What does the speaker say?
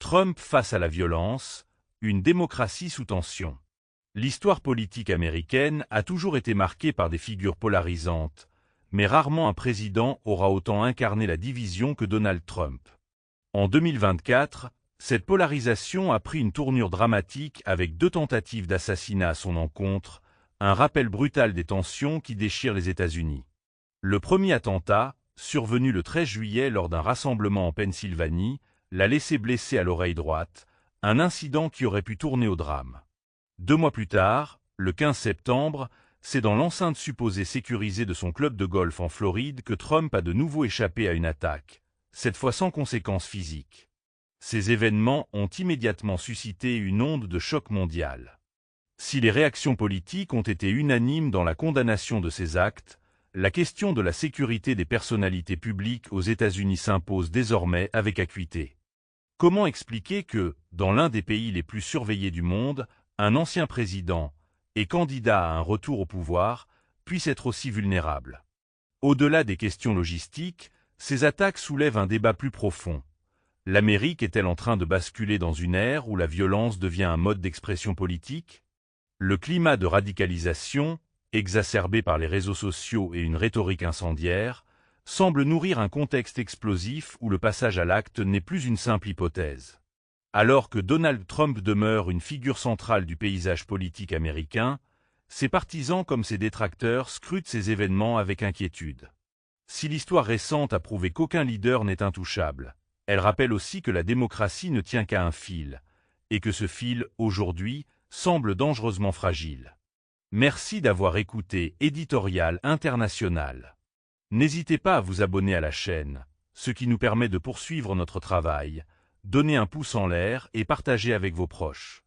Trump face à la violence, une démocratie sous tension. L'histoire politique américaine a toujours été marquée par des figures polarisantes, mais rarement un président aura autant incarné la division que Donald Trump. En 2024, cette polarisation a pris une tournure dramatique avec 2 tentatives d'assassinat à son encontre, un rappel brutal des tensions qui déchirent les États-Unis. Le premier attentat, survenu le 13 juillet lors d'un rassemblement en Pennsylvanie, l'a laissé blessé à l'oreille droite, un incident qui aurait pu tourner au drame. 2 mois plus tard, le 15 septembre, c'est dans l'enceinte supposée sécurisée de son club de golf en Floride que Trump a de nouveau échappé à une attaque, cette fois sans conséquences physiques. Ces événements ont immédiatement suscité une onde de choc mondial. Si les réactions politiques ont été unanimes dans la condamnation de ces actes, la question de la sécurité des personnalités publiques aux États-Unis s'impose désormais avec acuité. Comment expliquer que, dans l'un des pays les plus surveillés du monde, un ancien président, et candidat à un retour au pouvoir, puisse être aussi vulnérable? Au-delà des questions logistiques, ces attaques soulèvent un débat plus profond. L'Amérique est-elle en train de basculer dans une ère où la violence devient un mode d'expression politique? Le climat de radicalisation, exacerbé par les réseaux sociaux et une rhétorique incendiaire, semble nourrir un contexte explosif où le passage à l'acte n'est plus une simple hypothèse. Alors que Donald Trump demeure une figure centrale du paysage politique américain, ses partisans comme ses détracteurs scrutent ces événements avec inquiétude. Si l'histoire récente a prouvé qu'aucun leader n'est intouchable, elle rappelle aussi que la démocratie ne tient qu'à un fil, et que ce fil, aujourd'hui, semble dangereusement fragile. Merci d'avoir écouté Éditorial International. N'hésitez pas à vous abonner à la chaîne, ce qui nous permet de poursuivre notre travail. Donnez un pouce en l'air et partagez avec vos proches.